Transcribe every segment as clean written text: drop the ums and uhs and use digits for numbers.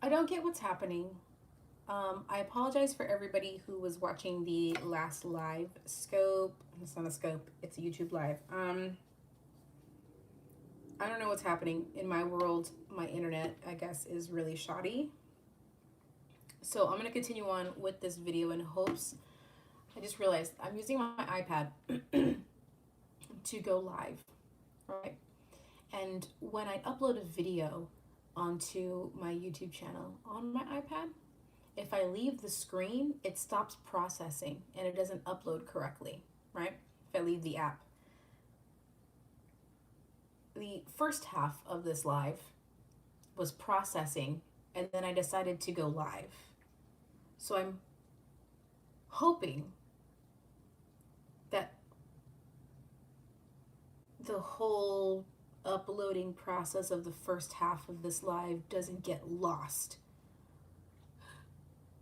I don't get what's happening. I apologize for everybody who was watching the last live scope. It's not a scope, it's a YouTube live. I don't know what's happening in my world. My internet, I guess, is really shoddy. So I'm going to continue on with this video in hopes. I just realized I'm using my iPad to go live, right? And when I upload a video onto my YouTube channel on my iPad, if I leave the screen, it stops processing and it doesn't upload correctly, right? If I leave the app. The first half of this live was processing, and then I decided to go live. So I'm hoping that the whole uploading process of the first half of this live doesn't get lost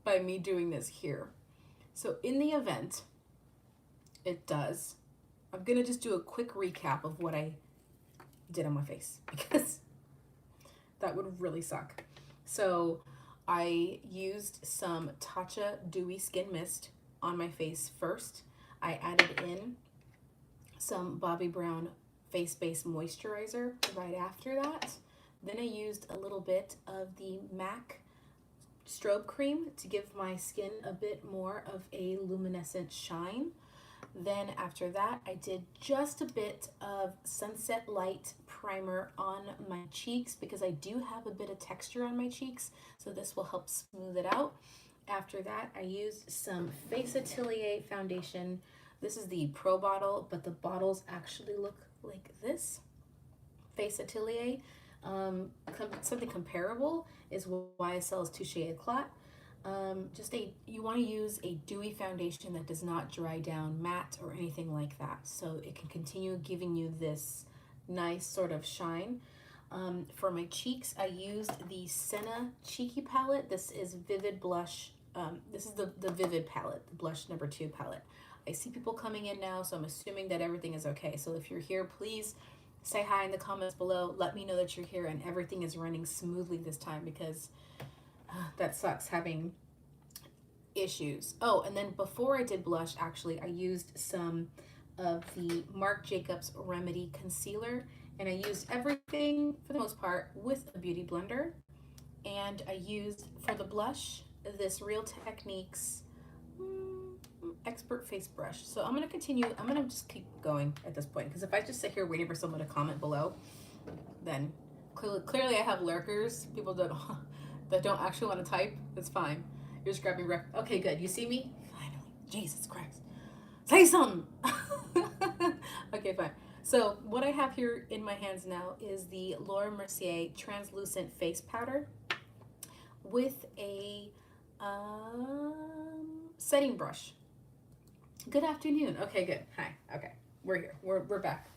by me doing this here. So in the event it does, I'm gonna just do a quick recap of what I did on my face because that would really suck. So I used some Tatcha Dewy Skin Mist on my face first. I added in some Bobbi Brown Face Base Moisturizer right after that. Then I used a little bit of the MAC strobe cream to give my skin a bit more of a luminescent shine. Then after that, I did just a bit of Sunset Light primer on my cheeks because I do have a bit of texture on my cheeks, so this will help smooth it out. After that, I used some Face Atelier foundation. This is the Pro bottle, but the bottles actually look like this. Face Atelier. Something comparable is YSL's Touche Eclat. You want to use a dewy foundation that does not dry down matte or anything like that, so it can continue giving you this nice sort of shine. For my cheeks, I used the Senna Cheeky palette. This is Vivid Blush. This is the Vivid palette, the blush number 2 palette. I see people coming in now, so I'm assuming that everything is okay. So if you're here, please say hi in the comments below. Let me know that you're here and everything is running smoothly this time, because that sucks having issues. Oh, and then before I did blush, actually, I used some of the Marc Jacobs Remedy Concealer, and I used everything, for the most part, with a beauty blender. And I used, for the blush, this Real Techniques Expert Face Brush. So I'm going to continue. I'm going to just keep going at this point, because if I just sit here waiting for someone to comment below, then clearly I have lurkers, people that don't actually want to type. It's fine. You're just grabbing okay, good. You see me? Finally. Jesus Christ. Say something. Okay, fine. So what I have here in my hands now is the Laura Mercier Translucent Face Powder with a setting brush. Good afternoon. Okay, good. Hi. Okay, we're here. We're back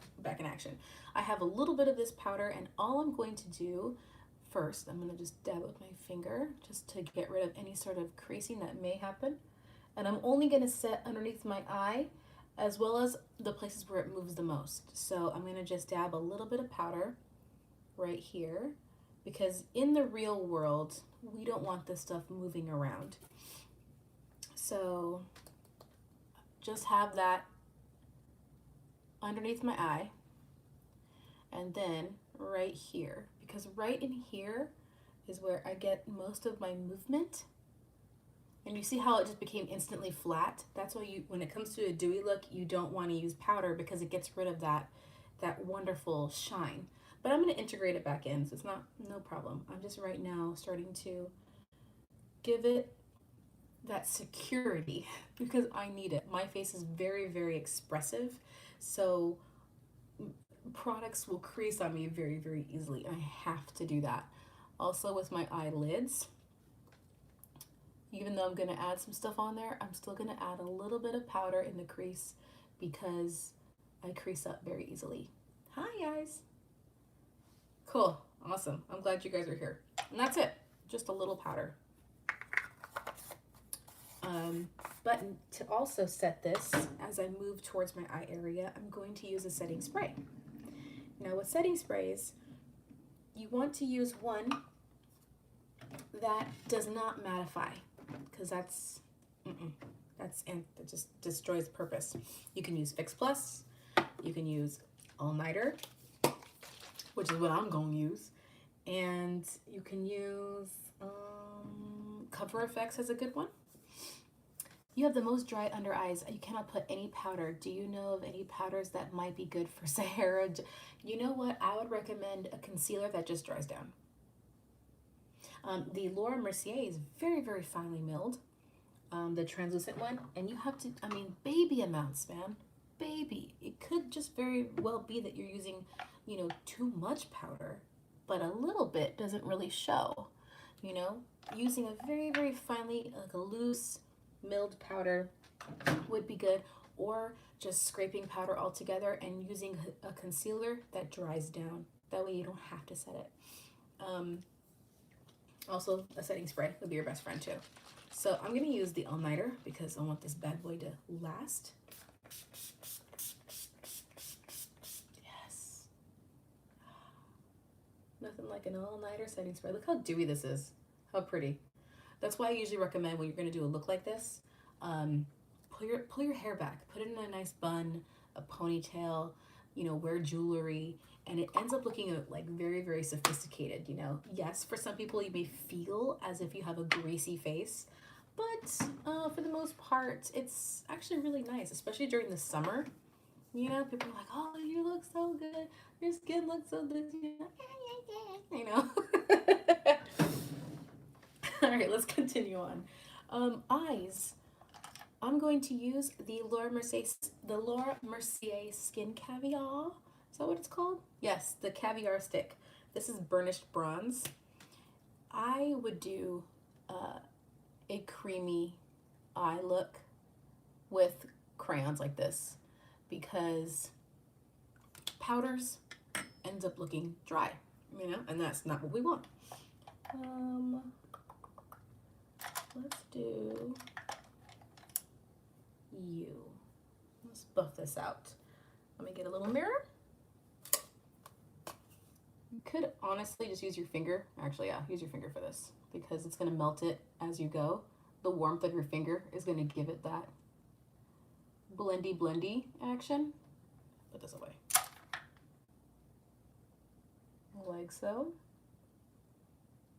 in action. I have a little bit of this powder, and all I'm going to do first, I'm going to just dab with my finger just to get rid of any sort of creasing that may happen. And I'm only going to set underneath my eye as well as the places where it moves the most. So I'm going to just dab a little bit of powder right here, because in the real world, we don't want this stuff moving around. So just have that underneath my eye, and then right here, because right in here is where I get most of my movement. And you see how it just became instantly flat? That's why when it comes to a dewy look, you don't want to use powder, because it gets rid of that wonderful shine. But I'm going to integrate it back in, so it's no problem. I'm just right now starting to give it that security because I need it. My face is very, very expressive, so products will crease on me very, very easily, and I have to do that. Also with my eyelids, even though I'm going to add some stuff on there, I'm still going to add a little bit of powder in the crease because I crease up very easily. Hi guys. Cool. Awesome. I'm glad you guys are here. And that's it. Just a little powder. But to also set this, as I move towards my eye area, I'm going to use a setting spray. Now with setting sprays, you want to use one that does not mattify, because that's, that just destroys the purpose. You can use Fix Plus, you can use All Nighter, which is what I'm going to use, and you can use Cover FX has a good one. You have the most dry under eyes. You cannot put any powder. Do you know of any powders that might be good for Sahara? You know what? I would recommend a concealer that just dries down. The Laura Mercier is very, very finely milled, the translucent one, and you have to, I mean, baby amounts, man. Baby. It could just very well be that you're using, you know, too much powder, but a little bit doesn't really show, you know? Using a very, very finely, like a loose, milled powder would be good, or just scraping powder all together and using a concealer that dries down. That way you don't have to set it. Also, a setting spray would be your best friend too. So I'm gonna use the All Nighter because I want this bad boy to last. Yes. Nothing like an All Nighter setting spray. Look how dewy this is. How pretty. That's why I usually recommend when you're gonna do a look like this, pull your hair back, put it in a nice bun, a ponytail, you know, wear jewelry, and it ends up looking like very, very sophisticated, you know. Yes, for some people you may feel as if you have a greasy face, but for the most part, it's actually really nice, especially during the summer. You know, people are like, oh, you look so good, your skin looks so good, you know. All right, let's continue on. Eyes. I'm going to use the Laura Mercier Skin Caviar. Is that what it's called? Yes, the caviar stick. This is Burnished Bronze. I would do a creamy eye look with crayons like this because powders ends up looking dry, you know, and that's not what we want. Let's do you. Let's buff this out. Let me get a little mirror. You could honestly just use your finger. Actually, yeah, use your finger for this because it's going to melt it as you go. The warmth of your finger is going to give it that blendy action. Put this away. Like so.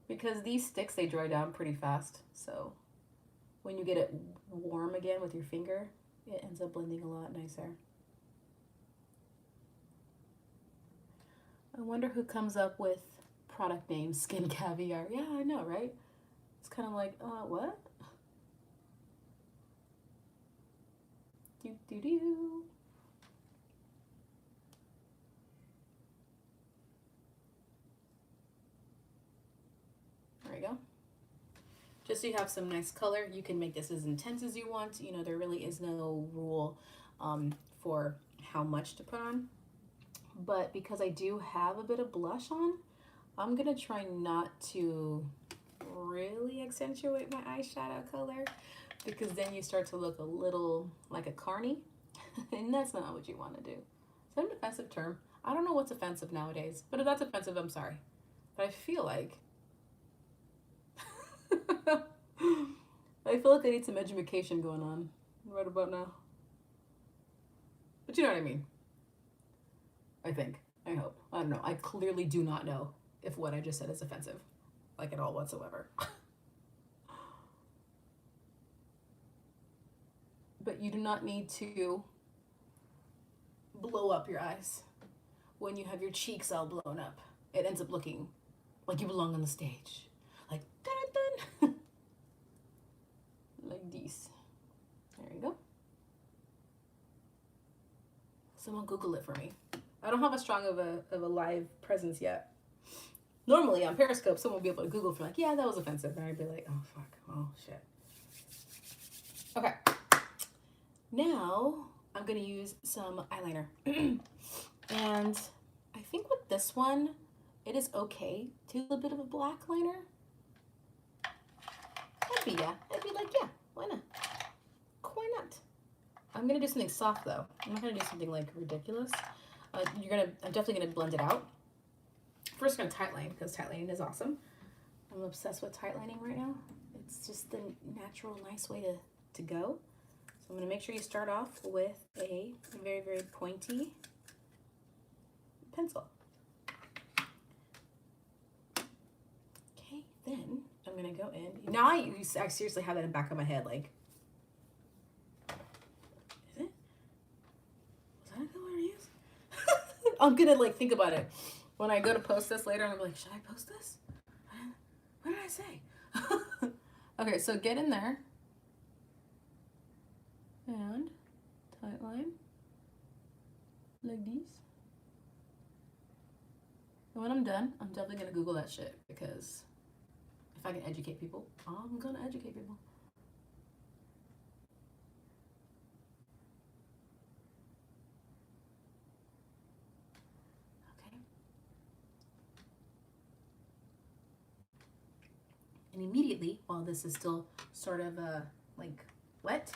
Because these sticks, they dry down pretty fast. So when you get it warm again with your finger, it ends up blending a lot nicer. I wonder who comes up with product name Skin Caviar. Yeah, I know, right? It's kind of like, what? Do. There we go. Just so you have some nice color, you can make this as intense as you want. You know, there really is no rule for how much to put on. But because I do have a bit of blush on, I'm gonna try not to really accentuate my eyeshadow color because then you start to look a little like a carny and that's not what you want to do. Is that an offensive term? I don't know what's offensive nowadays, but if that's offensive, I'm sorry. But I feel like I need some education going on right about now. But you know what I mean. I think. I hope. I don't know. I clearly do not know if what I just said is offensive. Like at all whatsoever. But you do not need to blow up your eyes when you have your cheeks all blown up. It ends up looking like you belong on the stage. Like, dun-dun-dun. Like this. There you go. Someone Google it for me. I don't have as strong of a live presence yet. Normally on Periscope, someone will be able to Google for like, yeah, that was offensive. And I'd be like, oh, fuck. Oh, shit. Okay. Now I'm going to use some eyeliner. And I think with this one, it is okay to do a bit of a black liner. I'd be like, yeah, why not? Why not? I'm going to do something soft though. I'm not going to do something like ridiculous. I'm definitely going to blend it out. First, I'm going to tightline because tightlining is awesome. I'm obsessed with tight lining right now. It's just the natural, nice way to go. So I'm gonna make sure you start off with a very, very pointy pencil. Okay, then I'm gonna go in. Now I seriously have that in the back of my head, like, is it? Was that a color to use? I'm gonna like think about it. When I go to post this later, I'm gonna be like, should I post this? What did I say? Okay, so get in there. And tight line. Like these. And when I'm done, I'm definitely gonna Google that shit, because if I can educate people, I'm gonna educate people. Okay. And immediately, while this is still sort of like wet,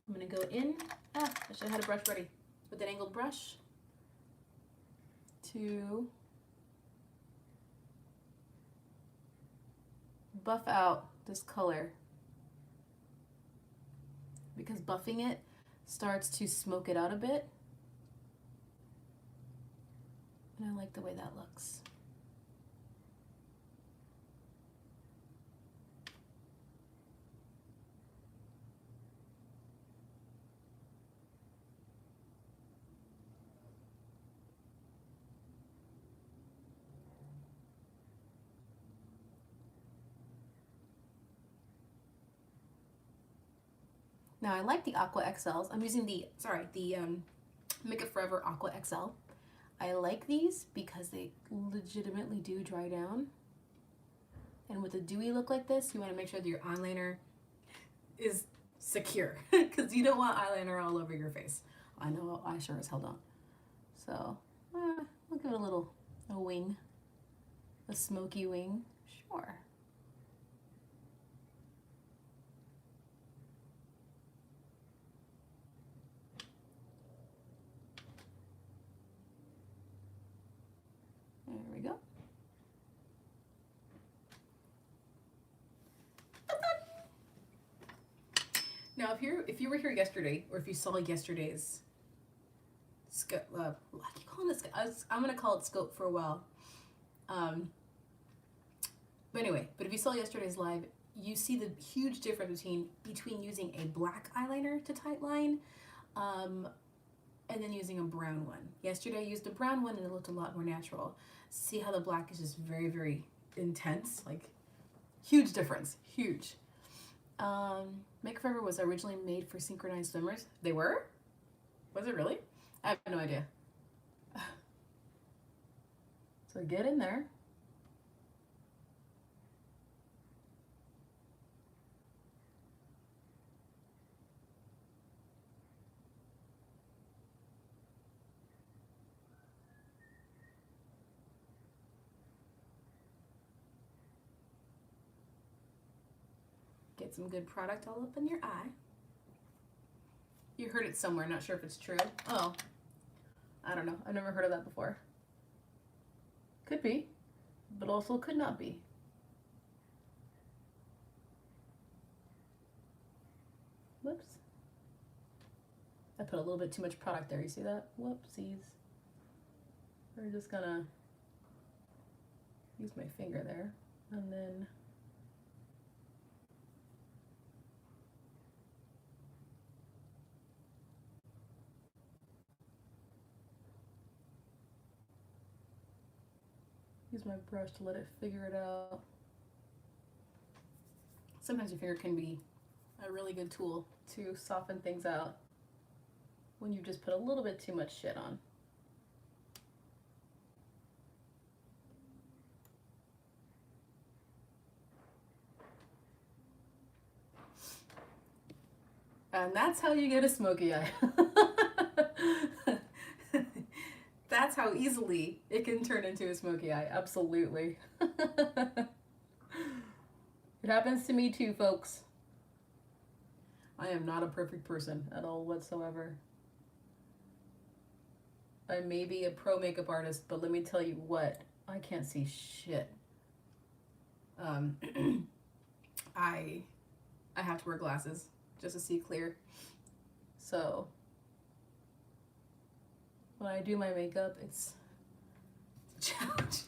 I'm gonna go in. I should have had a brush ready with an angled brush to buff out this color, because buffing it starts to smoke it out a bit, and I like the way that looks. Now I like the Aqua XLs. I'm using the Make It Forever Aqua XL. I like these because they legitimately do dry down. And with a dewy look like this, you want to make sure that your eyeliner is secure, because you don't want eyeliner all over your face. I know I sure as hell don't. So we'll give it a wing, a smoky wing, sure. There we go. Now, if you were here yesterday, or if you saw yesterday's scope, I keep calling this. I'm gonna call it scope for a while. But anyway, but if you saw yesterday's live, you see the huge difference between using a black eyeliner to tight line, and then using a brown one. Yesterday I used a brown one and it looked a lot more natural. See how the black is just very, very intense? Like, huge difference, huge. Make Forever was originally made for synchronized swimmers. They were? Was it really? I have no idea. So get in there. Get some good product all up in your eye. You heard it somewhere, not sure if it's true. Oh, I don't know. I've never heard of that before. Could be, but also could not be. Whoops. I put a little bit too much product there. You see that? Whoopsies. We're just gonna use my finger there, and then use my brush to let it figure it out. Sometimes your finger can be a really good tool to soften things out when you just put a little bit too much shit on. And that's how you get a smoky eye. That's how easily it can turn into a smoky eye. Absolutely. It happens to me too, folks. I am not a perfect person at all whatsoever. I may be a pro makeup artist, but let me tell you what, I can't see shit. Um, I have to wear glasses just to see clear. So when I do my makeup, it's a challenge.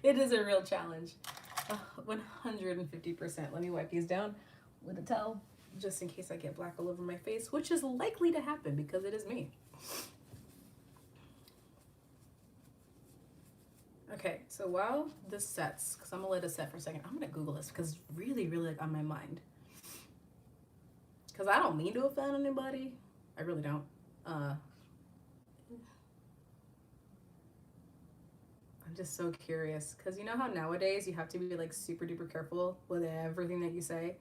It is a real challenge. 150%. Let me wipe these down with a towel just in case I get black all over my face, which is likely to happen because it is me. Okay, so while this sets, because I'm gonna let it set for a second, I'm gonna Google this because it's really, really like on my mind. Because I don't mean to offend anybody. I really don't. I'm just so curious because you know how nowadays you have to be like super duper careful with everything that you say.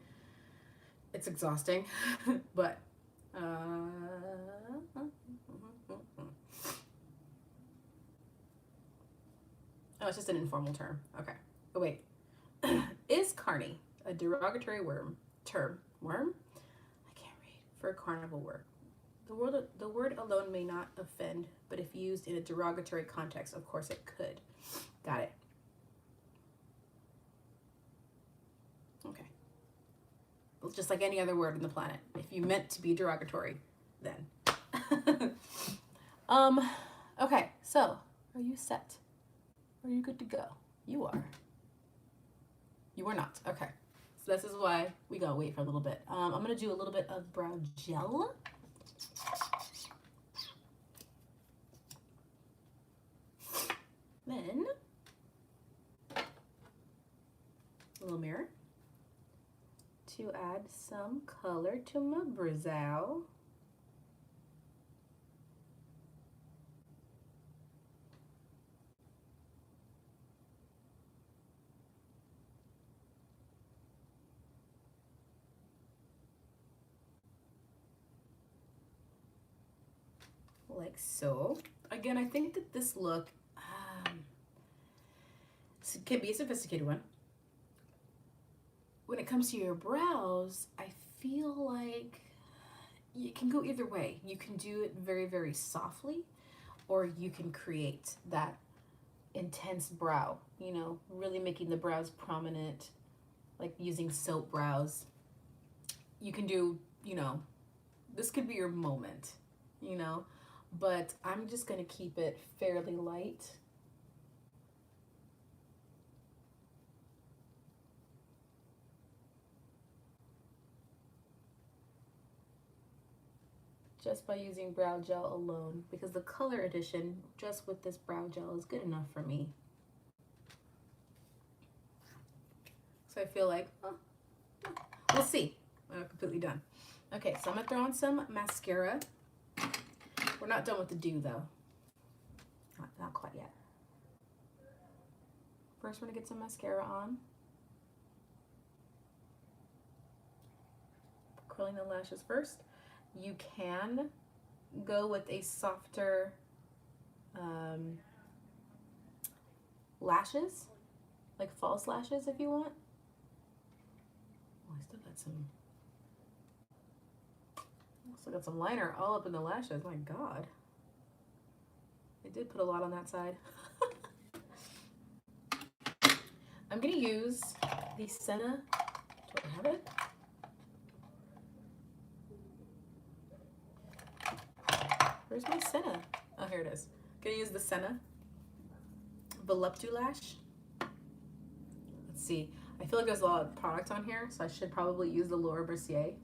It's exhausting, but oh, it's just an informal term. Okay. Oh wait, is carny a derogatory term? Worm? I can't read. For a carnival work. The word alone may not offend, but if used in a derogatory context, of course it could. Got it. Okay. Well, just like any other word on the planet. If you meant to be derogatory, then. Okay, so are you set? Are you good to go? You are. You are not. Okay. So this is why we gotta wait for a little bit. I'm gonna do a little bit of brow gel. Then a little mirror to add some color to my brow. Like so. Again, I think that this look can be a sophisticated one. When it comes to your brows, I feel like you can go either way. You can do it very, very softly, or you can create that intense brow, you know, really making the brows prominent, like using soap brows. You can do, you know, this could be your moment, you know, but I'm just going to keep it fairly light. Just by using brow gel alone, because the color addition just with this brow gel is good enough for me. So I feel like, oh, we'll see. I'm completely done. Okay, so I'm gonna throw on some mascara. We're not done with the dew though. Not quite yet. First, we're gonna get some mascara on. Curling the lashes first. You can go with a softer lashes, like false lashes if you want. Oh, I still got some liner all up in the lashes. My God. I did put a lot on that side. I'm gonna use the Senna. Do I have it? Where's my Senna? Oh, here it is. Gonna use the Senna Voluptulash. Let's see. I feel like there's a lot of product on here, so I should probably use the Laura Mercier.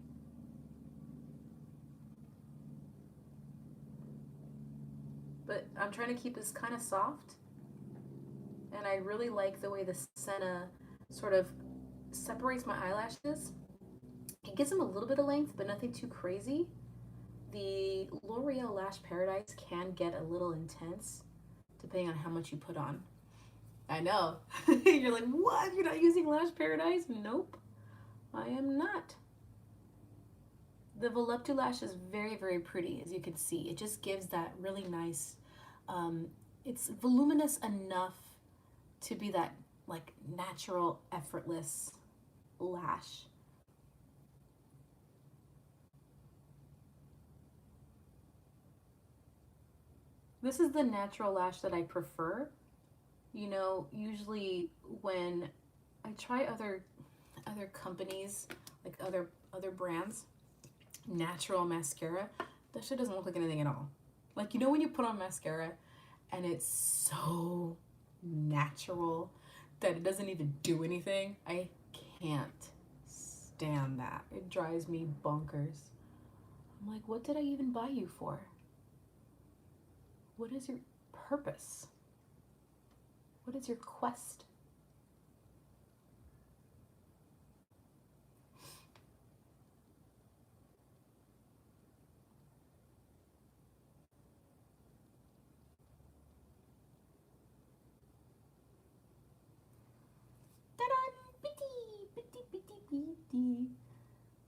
But I'm trying to keep this kind of soft. And I really like the way the Senna sort of separates my eyelashes. It gives them a little bit of length, but nothing too crazy. The L'Oreal Lash Paradise can get a little intense depending on how much you put on. I know. You're like, what? You're not using Lash Paradise? Nope. I am not. The Voluptulash is very, very pretty, as you can see. It just gives that really nice, it's voluminous enough to be that like natural, effortless lash. This is the natural lash that I prefer. You know, usually when I try other companies, like other brands, natural mascara. That shit doesn't look like anything at all. Like, you know when you put on mascara and it's so natural that it doesn't even do anything? I can't stand that. It drives me bonkers. I'm like, what did I even buy you for? What is your purpose? What is your quest?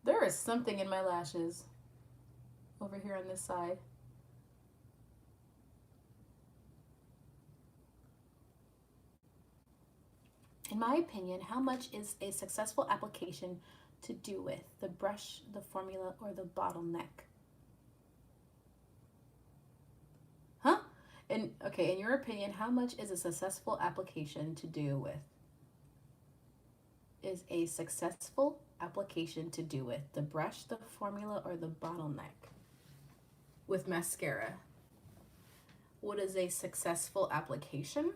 There is something in my lashes over here on this side. In my opinion, how much is a successful application to do with the brush, the formula, or the bottleneck? Huh? And okay, in your opinion, how much is a successful application to do with? Is a successful application to do with the brush, the formula, or the bottleneck? With mascara, what is a successful application?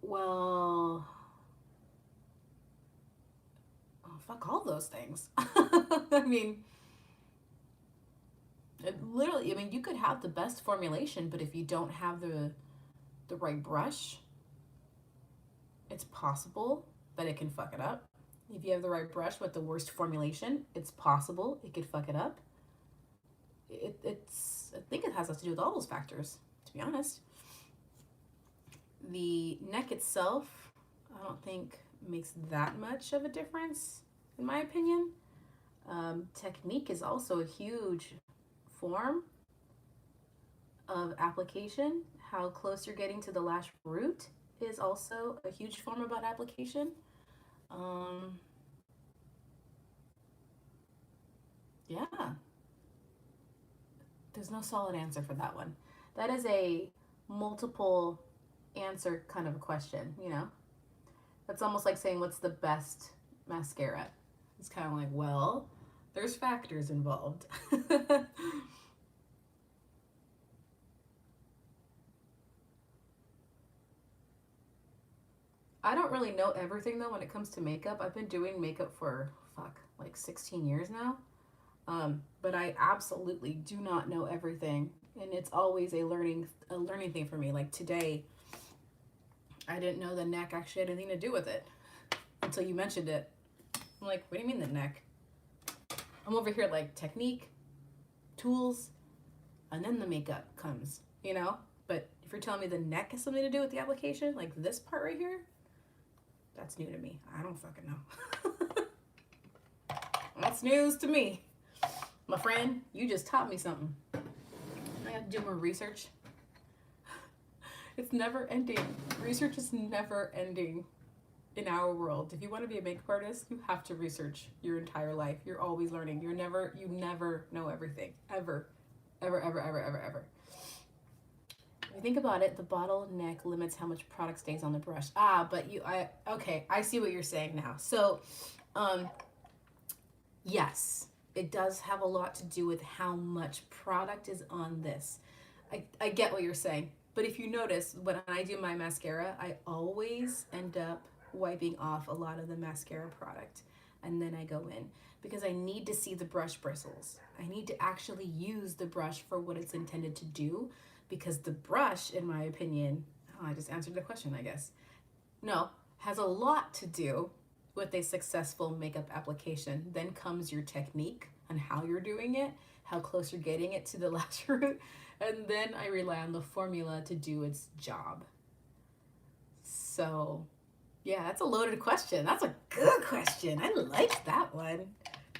Well, oh, fuck all those things. I mean, literally, I mean, you could have the best formulation, but if you don't have the right brush, it's possible that it can fuck it up. If you have the right brush with the worst formulation, it's possible it could fuck it up. I think it has to do with all those factors, to be honest. The neck itself, I don't think makes that much of a difference, in my opinion. Technique is also a huge form of application. How close you're getting to the lash root is also a huge form about application. Yeah, there's no solid answer for that one. That is a multiple answer kind of a question, you know? That's almost like saying, what's the best mascara? It's kind of like, well, there's factors involved. I don't really know everything though when it comes to makeup. I've been doing makeup for, fuck, like 16 years now. But I absolutely do not know everything. And it's always a learning thing for me. Like today, I didn't know the neck actually had anything to do with it until you mentioned it. I'm like, what do you mean the neck? I'm over here like technique, tools, and then the makeup comes, you know? But if you're telling me the neck has something to do with the application, like this part right here, that's new to me. I don't fucking know. That's news to me. My friend, you just taught me something. I have to do more research. It's never ending. Research is never ending in our world. If you want to be a makeup artist, you have to research your entire life. You're always learning. You never know everything. Ever. Ever, ever, ever, ever, ever. If you think about it, the bottleneck limits how much product stays on the brush. Okay, I see what you're saying now. So, yes, it does have a lot to do with how much product is on this. I get what you're saying. But if you notice, when I do my mascara, I always end up wiping off a lot of the mascara product. And then I go in because I need to see the brush bristles. I need to actually use the brush for what it's intended to do, because the brush, in my opinion, I just answered the question, I guess. No, has a lot to do with a successful makeup application. Then comes your technique and how you're doing it, how close you're getting it to the lash root, and then I rely on the formula to do its job. So, yeah, that's a loaded question. That's a good question. I like that one.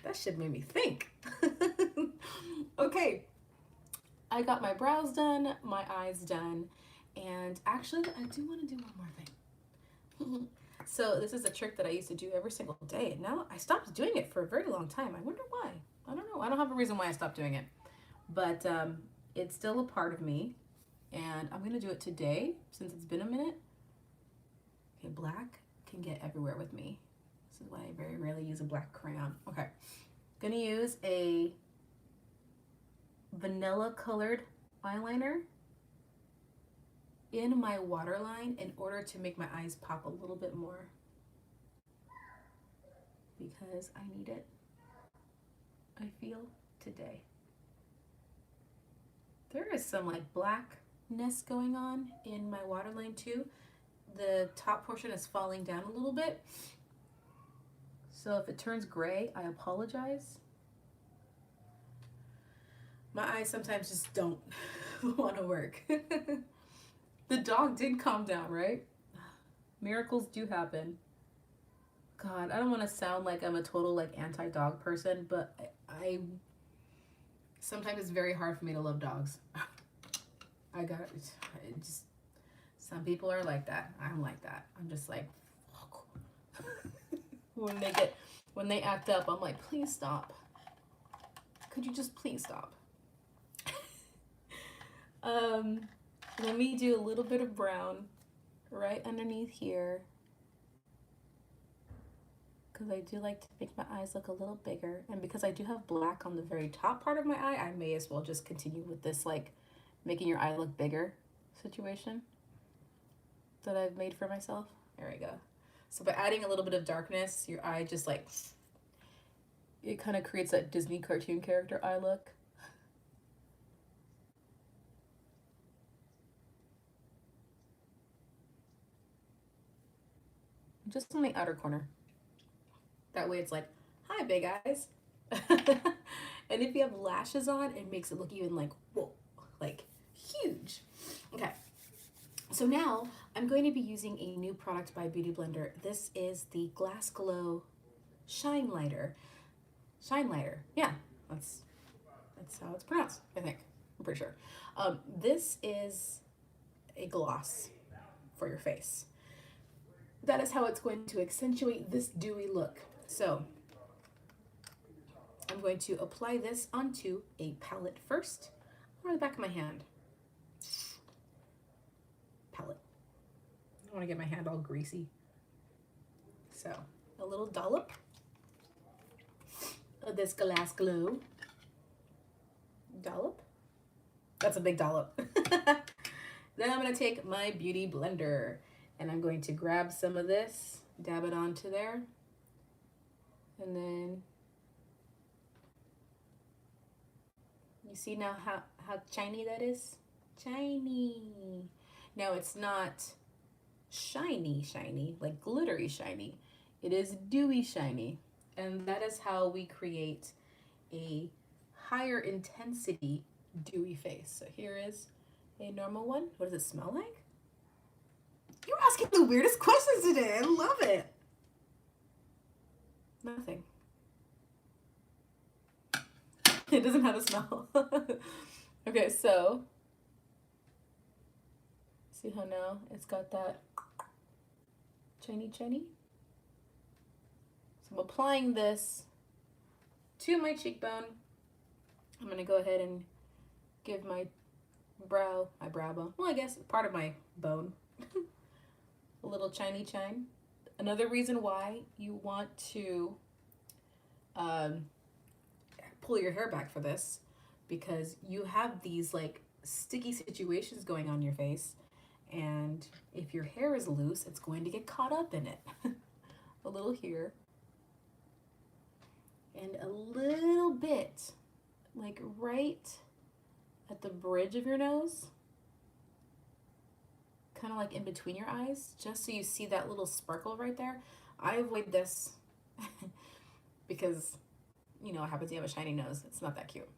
That shit made me think. Okay, I got my brows done, my eyes done, and actually, I do want to do one more thing. So this is a trick that I used to do every single day. Now I stopped doing it for a very long time. I wonder why. I don't know. I don't have a reason why I stopped doing it. But it's still a part of me. And I'm going to do it today since it's been a minute. Okay, black can get everywhere with me. This is why I very rarely use a black crayon. Okay, gonna use a vanilla colored eyeliner in my waterline in order to make my eyes pop a little bit more because I need it, I feel, today. There is some like blackness going on in my waterline too. The top portion is falling down a little bit. So if it turns gray, I apologize. My eyes sometimes just don't want to work. The dog did calm down, right? Miracles do happen. God, I don't want to sound like I'm a total like anti-dog person, but I sometimes it's very hard for me to love dogs. I got it. Just some people are like that. I'm like that. I'm just like when they act up, I'm like, please stop. Could you just please stop? Let me do a little bit of brown right underneath here, because I do like to make my eyes look a little bigger, and because I do have black on the very top part of my eye, I may as well just continue with this like making your eye look bigger situation that I've made for myself. There we go. So by adding a little bit of darkness, your eye just like, it kind of creates that Disney cartoon character eye look. Just on the outer corner. That way it's like, hi, big eyes. And if you have lashes on, it makes it look even like, whoa, like huge. Okay, so now I'm going to be using a new product by Beauty Blender. This is the Glass Glow Shine Lighter. Shine Lighter, yeah, that's how it's pronounced, I think. I'm pretty sure. This is a gloss for your face. That is how it's going to accentuate this dewy look. So I'm going to apply this onto a palette first, on the back of my hand. Palette. I don't want to get my hand all greasy. So a little dollop of this Glass Glow. Dollop. That's a big dollop. Then I'm going to take my Beauty Blender and I'm going to grab some of this, dab it onto there, and then you see now how shiny that is? Shiny. Now it's not shiny, like glittery shiny. It is dewy shiny. And that is how we create a higher intensity dewy face. So here is a normal one. What does it smell like? You're asking the weirdest questions today. I love it. Nothing. It doesn't have a smell. Okay, so see how now it's got that shiny. So I'm applying this to my cheekbone. I'm gonna go ahead and give my brow bone, well, I guess part of my bone, a little shiny shine. Another reason why you want to pull your hair back for this, because you have these like sticky situations going on in your face, and if your hair is loose, it's going to get caught up in it. A little here, and a little bit like right at the bridge of your nose, kind of like in between your eyes, just so you see that little sparkle right there. I avoid this because, you know, what happens, you have a shiny nose. It's not that cute.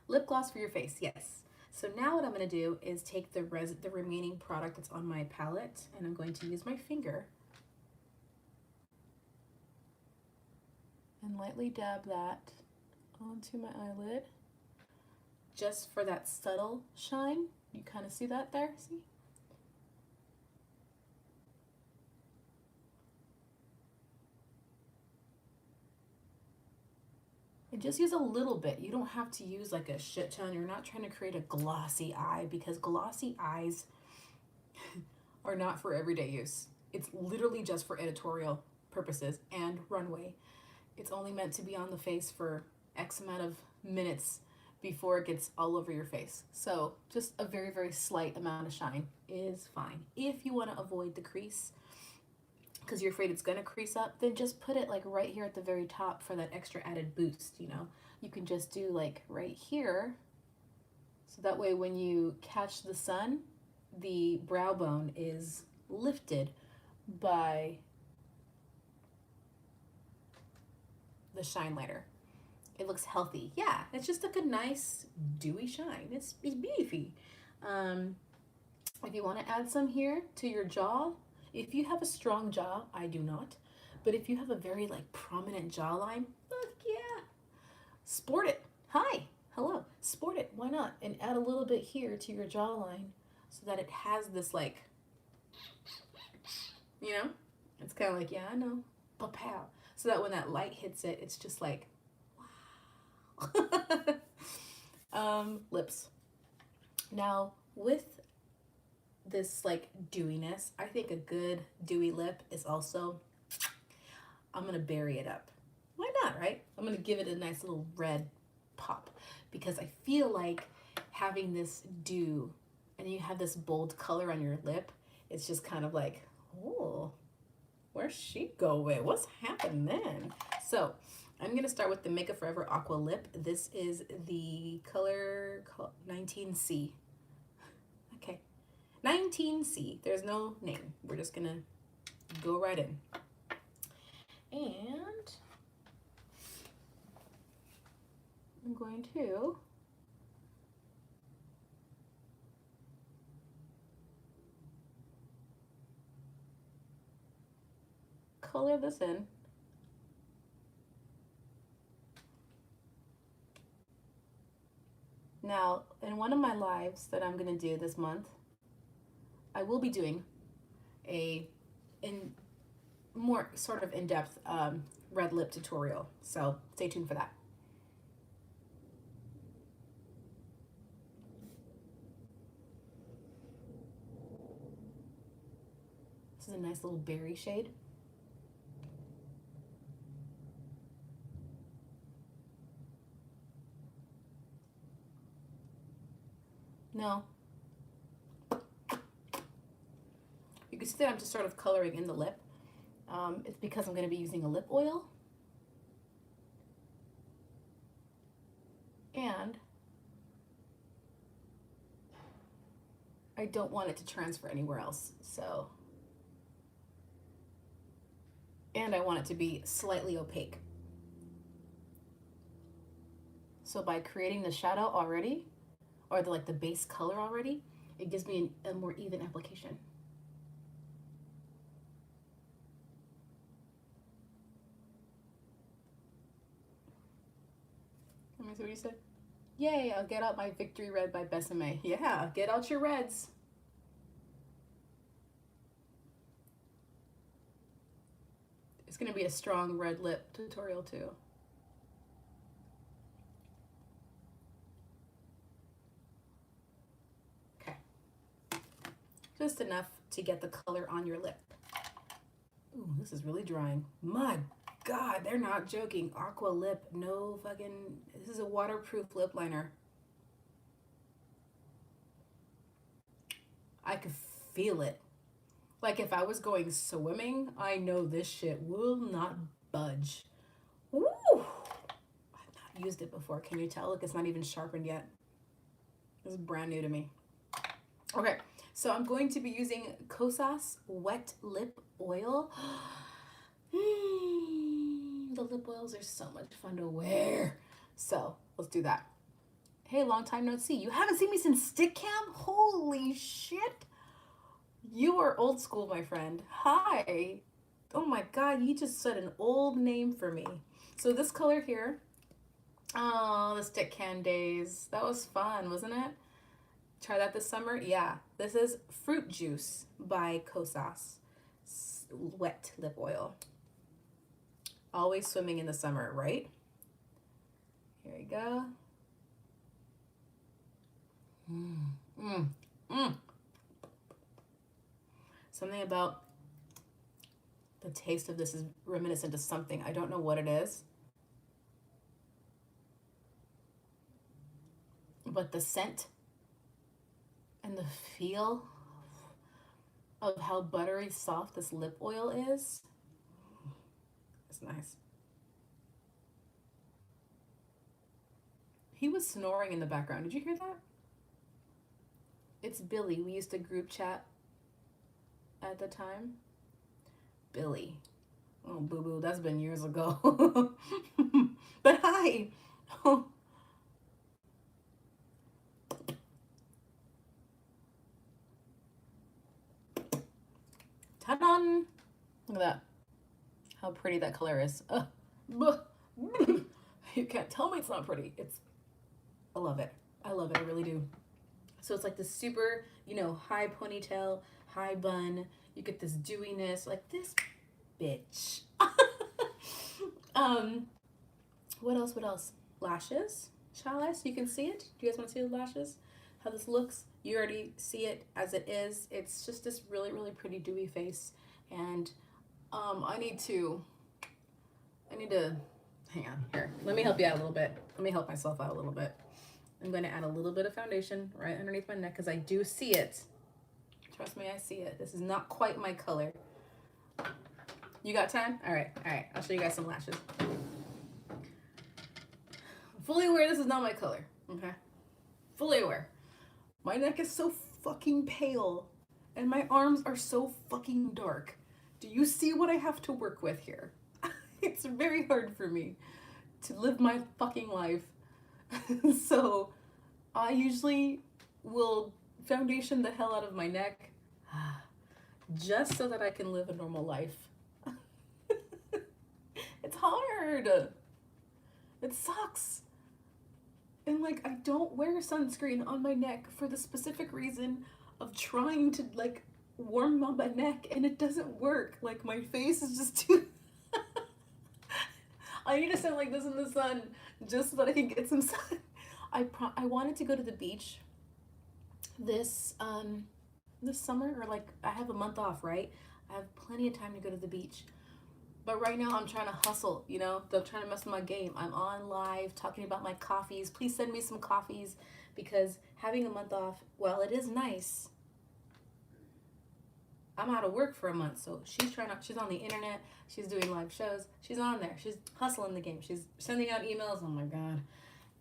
Lip gloss for your face, yes. So now what I'm going to do is take the remaining product that's on my palette, and I'm going to use my finger and lightly dab that onto my eyelid, just for that subtle shine. You kind of see that there, see? And just use a little bit. You don't have to use like a shit ton. You're not trying to create a glossy eye, because glossy eyes are not for everyday use. It's literally just for editorial purposes and runway. It's only meant to be on the face for X amount of minutes before it gets all over your face. So just a very, very slight amount of shine is fine. If you want to avoid the crease, because you're afraid it's going to crease up, then just put it like right here at the very top for that extra added boost, you know. You can just do like right here. So that way when you catch the sun, the brow bone is lifted by the shine liner. It looks healthy. Yeah, it's just like a nice dewy shine. It's beefy. If you want to add some here to your jaw, if you have a strong jaw, I do not, but if you have a very like prominent jawline, fuck yeah, sport it. Hi, hello, sport it. Why not? And add a little bit here to your jawline so that it has this like, you know, it's kind of like, yeah, I know, pow. So that when that light hits it, it's just like, wow. Lips. Now with this like dewiness, I think a good dewy lip is also, I'm gonna berry it up. Why not, right? I'm gonna give it a nice little red pop because I feel like having this dew and you have this bold color on your lip, it's just kind of like, oh, where's she going? What's happening then? So I'm gonna start with the Makeup Forever Aqua Lip. This is the color 19C. Okay, 19C. There's no name. We're just gonna go right in. And I'm going to color this in. Now, in one of my lives that I'm gonna do this month, I will be doing a more sort of in-depth red lip tutorial. So stay tuned for that. This is a nice little berry shade. No. You can see that I'm just sort of coloring in the lip. It's because I'm going to be using a lip oil. And I don't want it to transfer anywhere else. So, and I want it to be slightly opaque. So by creating the shadow already, or the base color already, it gives me a more even application. Let me see what you said. Yay, I'll get out my Victory Red by Besame. Yeah, get out your reds. It's gonna be a strong red lip tutorial too. Okay. Just enough to get the color on your lip. Ooh, this is really drying. My God, they're not joking. Aqua lip, no fucking, this is a waterproof lip liner. I could feel it. Like if I was going swimming, I know this shit will not budge. Woo! I've not used it before. Can you tell? Look, it's not even sharpened yet. This is brand new to me. Okay, so I'm going to be using Kosas Wet Lip Oil. The lip oils are so much fun to wear. So let's do that. Hey, long time no see. You haven't seen me since stick cam? Holy shit. You are old school, my friend. Hi. Oh my God, you just said an old name for me. So this color here, oh, the stick can days. That was fun, wasn't it? Try that this summer? Yeah. This is Fruit Juice by Kosas Wet Lip Oil. Always swimming in the summer, right? Here we go. Something about the taste of this is reminiscent to something. I don't know what it is. But the scent and the feel of how buttery soft this lip oil is, it's nice. He was snoring in the background. Did you hear that? It's Billy. We used to group chat at the time. Billy. Oh, boo boo. That's been years ago. But hi. Oh. Ta-da! Look at that. How pretty that color is. You can't tell me it's not pretty. I love it. I love it. I really do. So it's like this super, high ponytail, high bun. You get this dewiness, like this bitch. What else? What else? Lashes, shall I? So you can see it. Do you guys want to see the lashes? How this looks? You already see it as it is. It's just this really, really pretty dewy face, and I need to. Hang on here. Let me help you out a little bit. Let me help myself out a little bit. I'm going to add a little bit of foundation right underneath my neck because I do see it. Trust me, I see it. This is not quite my color. You got time? All right. I'll show you guys some lashes. I'm fully aware this is not my color, okay? Fully aware. My neck is so fucking pale and my arms are so fucking dark. Do you see what I have to work with here? It's very hard for me to live my fucking life. So I usually will foundation the hell out of my neck just so that I can live a normal life. It's hard. It sucks. And like, I don't wear sunscreen on my neck for the specific reason of trying to like warm up my neck, and it doesn't work. Like, my face is just too I need to stand like this in the sun just so that I can get some sun. I wanted to go to the beach this summer, or like I have a month off, right? I have plenty of time to go to the beach. But right now I'm trying to hustle, I'm trying to mess with my game. I'm on live talking about my coffees. Please send me some coffees, because having a month off, while it is nice, I'm out of work for a month. So she's on the internet, she's doing live shows, she's on there, she's hustling the game, she's sending out emails, oh my God.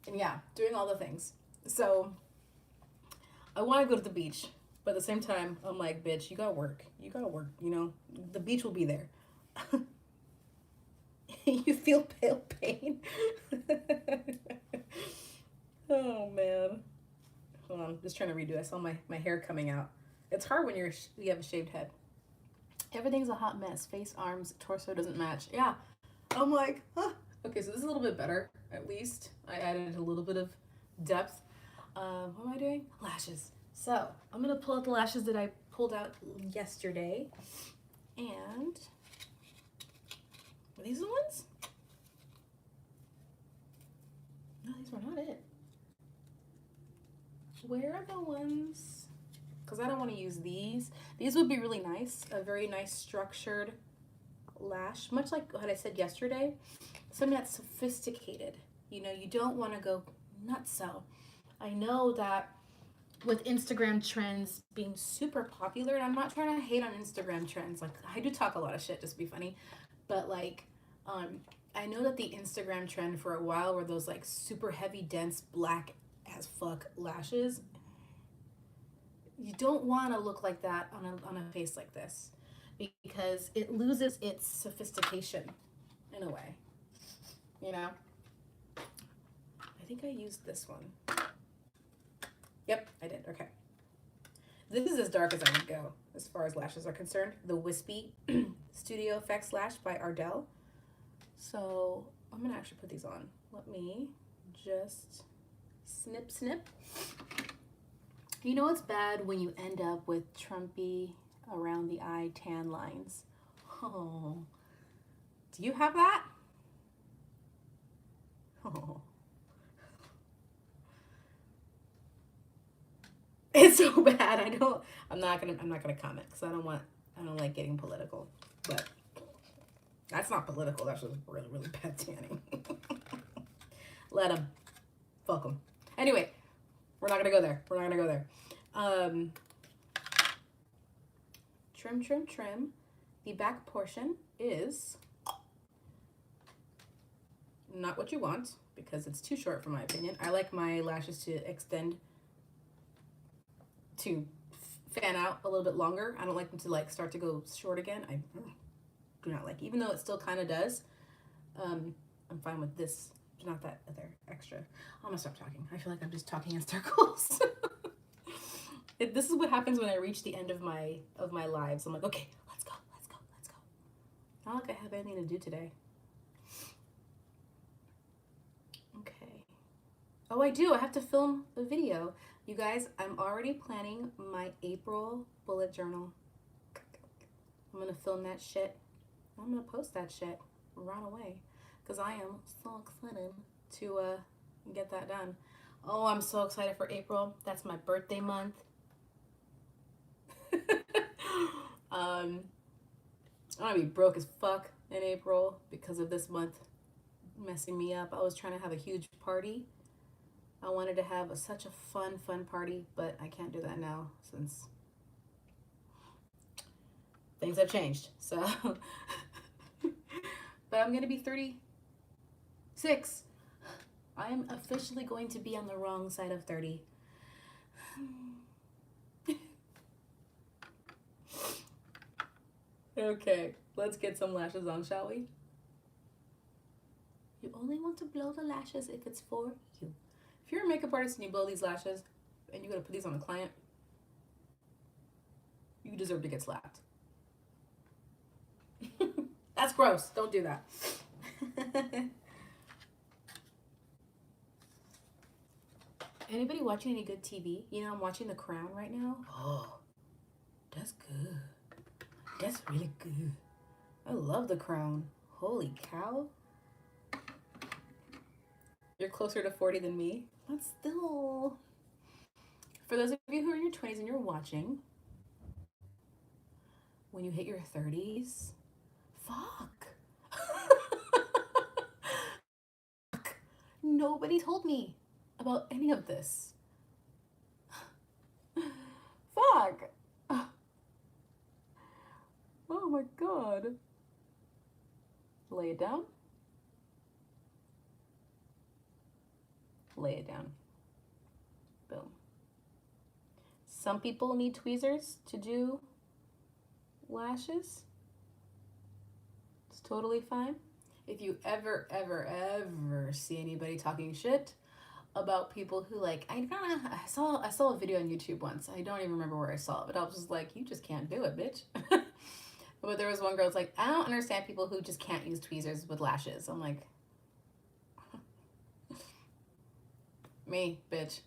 And yeah, doing all the things. So I want to go to the beach, but at the same time, I'm like, bitch, you gotta work. The beach will be there. You feel pale pain? Oh man. Hold on, I'm just trying to redo. I saw my hair coming out. It's hard when you have a shaved head. Everything's a hot mess. Face, arms, torso doesn't match. Yeah. I'm like, huh. Okay, so this is a little bit better, at least. I added a little bit of depth. What am I doing? Lashes. So I'm gonna pull out the lashes that I pulled out yesterday. And were these the ones? No, these were not it. Where are the ones? Because I don't want to use these. These would be really nice. A very nice structured lash. Much like what I said yesterday. Something that's sophisticated. You don't want to go nuts. So I know that with Instagram trends being super popular, and I'm not trying to hate on Instagram trends. Like, I do talk a lot of shit just to be funny. But like, I know that the Instagram trend for a while were those like super heavy, dense, black as fuck lashes. You don't want to look like that on a face like this, because it loses its sophistication in a way. I think I used this one. Yep, I did. Okay. This is as dark as I would go as far as lashes are concerned. The Wispy Studio Effects Lash by Ardell. So I'm going to actually put these on. Let me just snip, snip. You know it's bad when you end up with Trumpy around the eye tan lines. Oh, do you have that? Oh. It's so bad. I'm not gonna comment because I don't want I don't like getting political, but that's not political. That's just really, really bad tanning. Let them. Fuck them. Anyway, we're not going to go there. We're not going to go there. Trim, trim, trim. The back portion is not what you want because it's too short, for my opinion. I like my lashes to extend, to fan out a little bit longer. I don't like them to like start to go short again. I do not like, even though it still kind of does. I'm fine with this, not that other extra. I'm gonna stop talking. I feel like I'm just talking in circles. This is what happens when I reach the end of my lives. I'm like, okay, let's go, let's go, let's go. Not like I have anything to do today. Okay. Oh, I do. I have to film a video. You guys, I'm already planning my April bullet journal. I'm gonna film that shit. I'm gonna post that shit right away because I am so excited to get that done. Oh, I'm so excited for April. That's my birthday month. I'm gonna be broke as fuck in April because of this month messing me up. I was trying to have a huge party. I wanted to have such a fun party, but I can't do that now since things have changed. So, but I'm gonna be 36. I am officially going to be on the wrong side of 30. Okay, let's get some lashes on, shall we? You only want to blow the lashes if it's for you. If you're a makeup artist and you blow these lashes and you're gonna put these on a client, you deserve to get slapped. That's gross. Don't do that. Anybody watching any good TV? You know, I'm watching The Crown right now. Oh, that's good. That's really good. I love The Crown. Holy cow. You're closer to 40 than me. But still. For those of you who are in your 20s and you're watching, when you hit your 30s, fuck. Nobody told me about any of this. Fuck. Oh my god. Lay it down. Lay it down. Boom. Some people need tweezers to do lashes. It's totally fine. If you ever see anybody talking shit about people who like, I saw a video on YouTube once. I don't even remember where I saw it, but I was just like, you just can't do it, bitch. But there was one girl who's like, I don't understand people who just can't use tweezers with lashes. I'm like, me, bitch.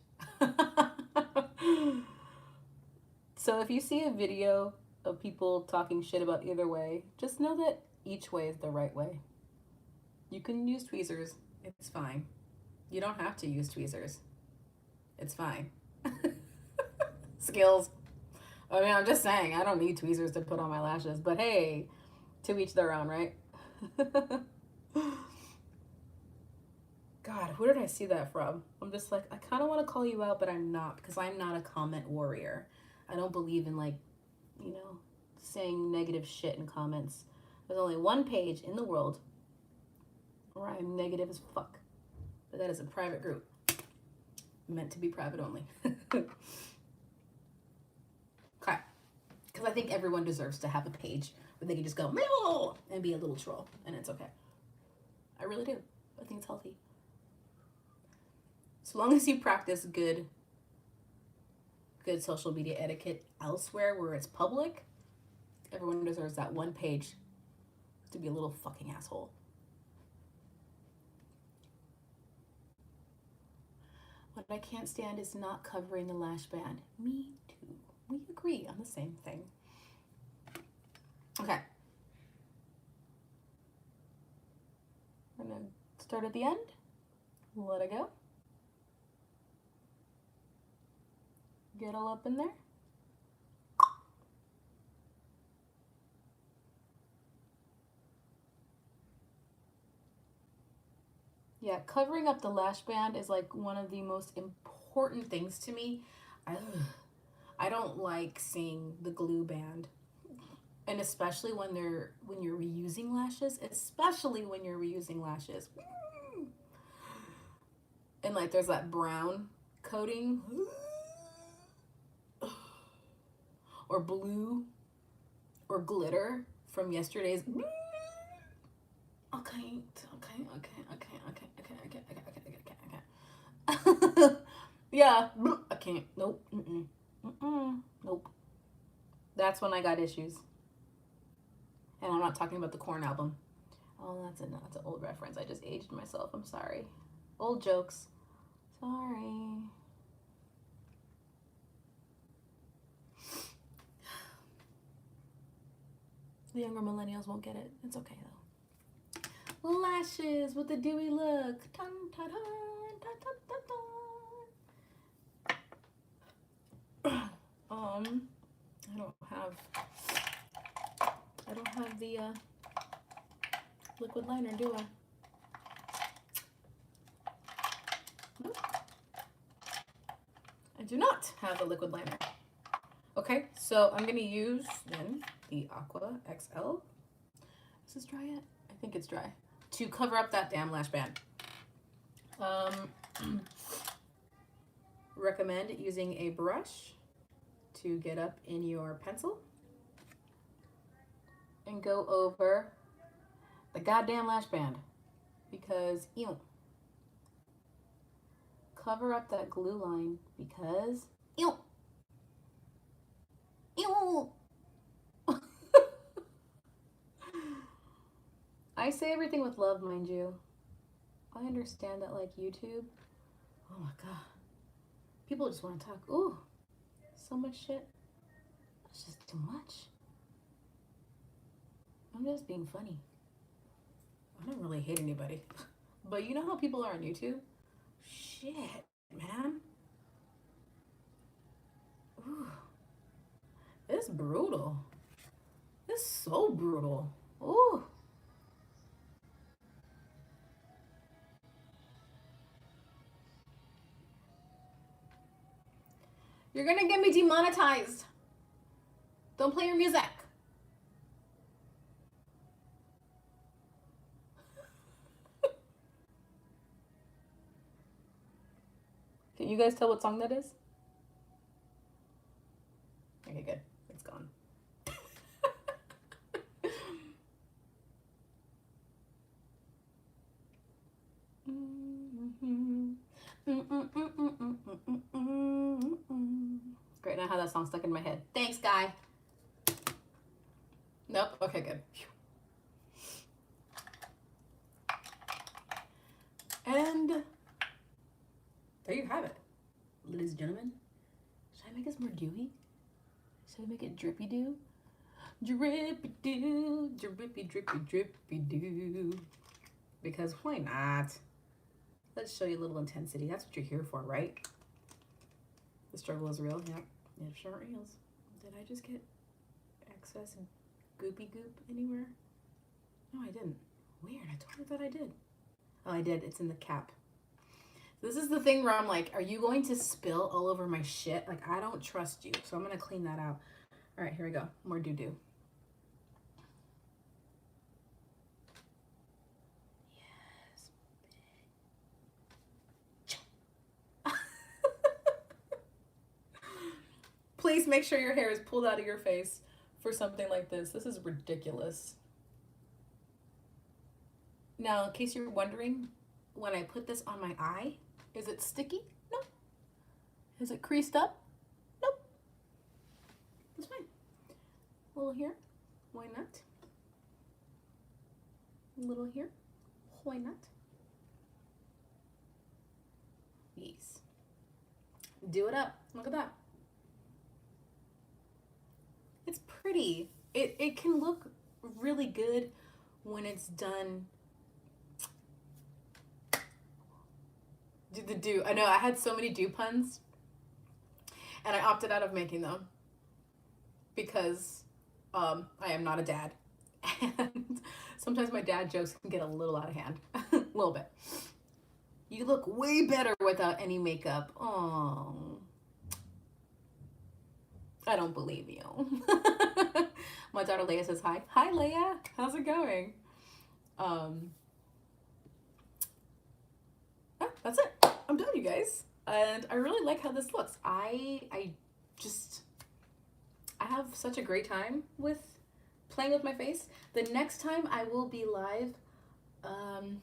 So if you see a video of people talking shit about either way, just know that each way is the right way. You can use tweezers. It's fine. You don't have to use tweezers. It's fine. Skills. I mean, I'm just saying, I don't need tweezers to put on my lashes, but hey, to each their own, right? God, who did I see that from? I'm just like, I kind of want to call you out, but I'm not, because I'm not a comment warrior. I don't believe in, like, you know, saying negative shit in comments. There's only one page in the world where I'm negative as fuck. But that is a private group. Meant to be private only. Okay. Because I think everyone deserves to have a page where they can just go, Meow! And be a little troll. And it's okay. I really do. I think it's healthy. So long as you practice good social media etiquette elsewhere where it's public, everyone deserves that one page to be a little fucking asshole. What I can't stand is not covering the lash band. Me too. We agree on the same thing. Okay. I'm gonna start at the end. Let it go. Get all up in there. Yeah, covering up the lash band is like one of the most important things to me. I don't like seeing the glue band. And especially when you're reusing lashes, especially when you're reusing lashes. And like there's that brown coating or blue or glitter from yesterday's. Okay. Yeah, I can't. Nope. Nope. That's when I got issues. And I'm not talking about the Korn album. Oh, that's an old reference. I just aged myself. I'm sorry. Old jokes. Sorry. The younger millennials won't get it. It's okay though. Lashes with a dewy look. Dun, dun, dun, dun, dun, dun, dun. I don't have the liquid liner, do I? Nope. I do not have the liquid liner. Okay, so I'm gonna use then the Aqua XL. Is this dry yet? I think it's dry. To cover up that damn lash band. Recommend using a brush to get up in your pencil and go over the goddamn lash band, because ew. Cover up that glue line because ew. Ew. I say everything with love, mind you. I understand that, like YouTube, oh my god, people just want to talk. Ooh, so much shit. That's just too much. I'm just being funny. I don't really hate anybody. But you know how people are on YouTube? Shit, man. Ooh. It's brutal. It's so brutal. Ooh. You're gonna get me demonetized. Don't play your music. Can you guys tell what song that is? Okay, good. It's gone. Great, now I have that song stuck in my head. Thanks, guy. Nope. Okay, good. And there you have it, ladies and gentlemen. Should I make this more dewy? Should I make it drippy do? Drippy do, drippy, drippy, drippy do. Because why not? Let's show you a little intensity. That's what you're here for, right? The struggle is real. Yep, it sure is. Did I just get excess goopy goop anywhere? No, I didn't. Weird. I totally thought I did. Oh, I did. It's in the cap. This is the thing where I'm like, are you going to spill all over my shit? Like, I don't trust you. So I'm going to clean that out. All right, here we go. More doo-doo. Yes. Please make sure your hair is pulled out of your face for something like this. This is ridiculous. Now, in case you're wondering, when I put this on my eye, is it sticky? No. Is it creased up? Nope. It's fine. A little here. Why not? A little here. Why not? Yes. Do it up. Look at that. It's pretty. It can look really good when it's done. The do. I know I had so many do puns, and I opted out of making them because I am not a dad, and sometimes my dad jokes can get a little out of hand, a little bit. You look way better without any makeup. Oh, I don't believe you. My daughter Leia says hi. Hi, Leia. How's it going? Um, that's it. I'm done, you guys. And I really like how this looks. I just I have such a great time with playing with my face. The next time I will be live, um,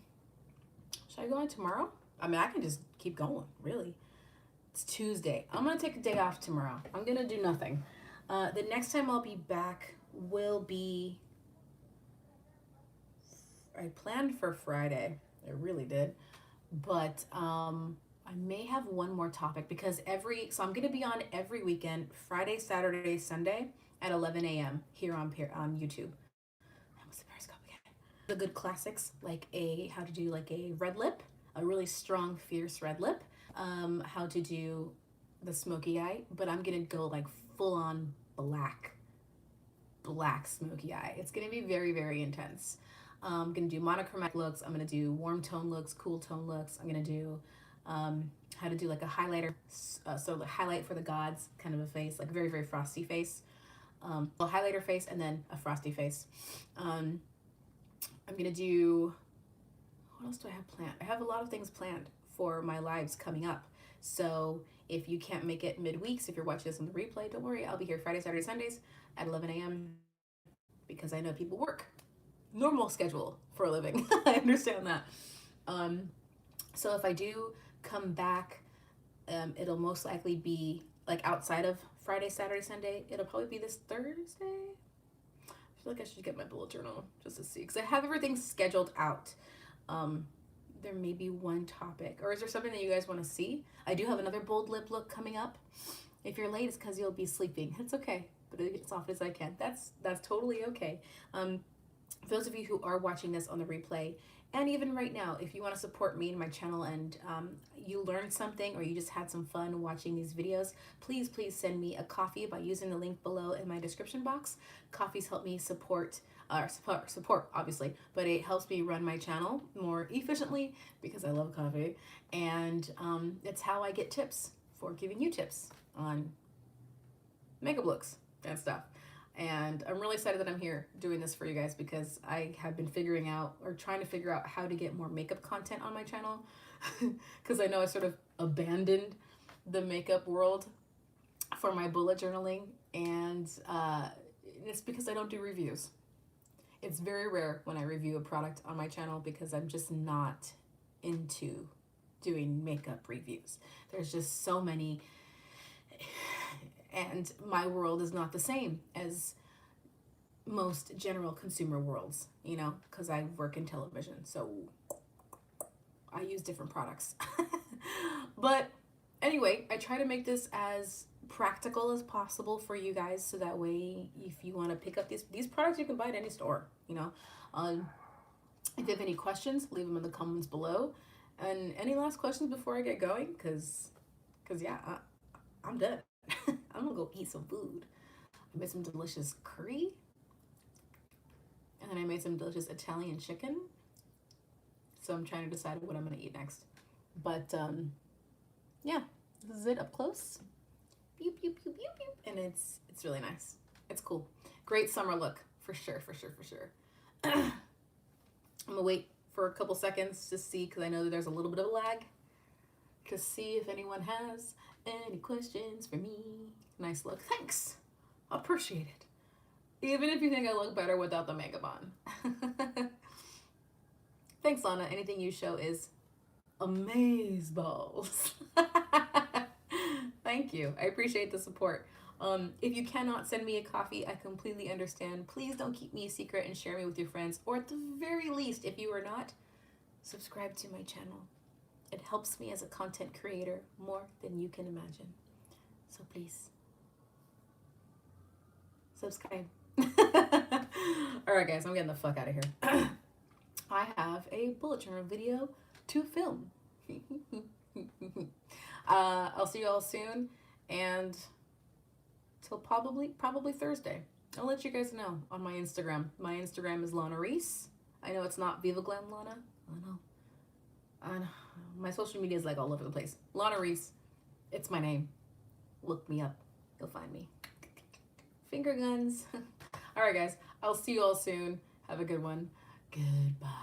should I go on tomorrow? I mean, I can just keep going, really. It's Tuesday. I'm gonna take a day off tomorrow. I'm gonna do nothing. The next time I'll be back will be, I planned for Friday. I really did. But I may have one more topic because so I'm gonna be on every weekend, Friday, Saturday, Sunday at 11 a.m. here on YouTube. I almost said Periscope again. The good classics like how to do like a red lip, a really strong, fierce red lip. How to do the smoky eye, but I'm gonna go like full on black smoky eye. It's gonna be very, very intense. I'm gonna do monochromatic looks. I'm gonna do warm tone looks, cool tone looks. I'm gonna do how to do like a highlighter, so the highlight for the gods kind of a face, like very, very frosty face. A highlighter face and then a frosty face. I'm gonna do, what else do I have planned? I have a lot of things planned for my lives coming up. So if you can't make it midweeks, if you're watching this on the replay, don't worry. I'll be here Friday, Saturday, Sundays at 11 a.m. because I know people work normal schedule for a living. I understand that. So if I do come back, it'll most likely be like outside of Friday, Saturday, Sunday. It'll probably be this Thursday. I feel like I should get my bullet journal just to see because I have everything scheduled out. There may be one topic, or is there something that you guys want to see? I do have another bold lip look coming up. If you're late, it's because you'll be sleeping. It's okay, but as often as I can. That's totally okay. For those of you who are watching this on the replay, and even right now, if you want to support me and my channel and you learned something or you just had some fun watching these videos, please send me a coffee by using the link below in my description box. Coffees help me support obviously, but it helps me run my channel more efficiently because I love coffee, and it's how I get tips for giving you tips on makeup looks and stuff. And I'm really excited that I'm here doing this for you guys because I have been trying to figure out how to get more makeup content on my channel because I know I sort of abandoned the makeup world for my bullet journaling, and it's because I don't do reviews. It's very rare when I review a product on my channel because I'm just not into doing makeup reviews. There's just so many, and my world is not the same as most general consumer worlds, you know, because I work in television, so I use different products. But anyway, I try to make this as practical as possible for you guys, so that way if you want to pick up these products, you can buy at any store, you know. If you have any questions, leave them in the comments below. And any last questions before I get going? Because yeah, I'm done. I'm gonna go eat some food. I made some delicious curry, and then I made some delicious Italian chicken. So I'm trying to decide what I'm gonna eat next. But yeah, this is it up close. Pew, pew, pew, pew, pew. And it's really nice. It's cool. Great summer look, for sure. I'm gonna wait for a couple seconds to see, because I know that there's a little bit of a lag, to see if anyone has any questions for me. Nice look. Thanks. Appreciate it. Even if you think I look better without the makeup on. Thanks, Lana. Anything you show is amazeballs. Thank you. I appreciate the support. If you cannot send me a coffee, I completely understand. Please don't keep me a secret and share me with your friends. Or at the very least, if you are not, subscribe to my channel. It helps me as a content creator more than you can imagine. So please, subscribe. All right, guys, I'm getting the fuck out of here. I have a bullet journal video to film. I'll see you all soon, and till probably Thursday. I'll let you guys know on my Instagram. My Instagram is Lana Reese. I know it's not Viva Glam Lana. I know. on my social media is like all over the place. Lana Reese, it's my name. Look me up. You'll find me. Finger guns. All right, guys. I'll see you all soon. Have a good one. Goodbye.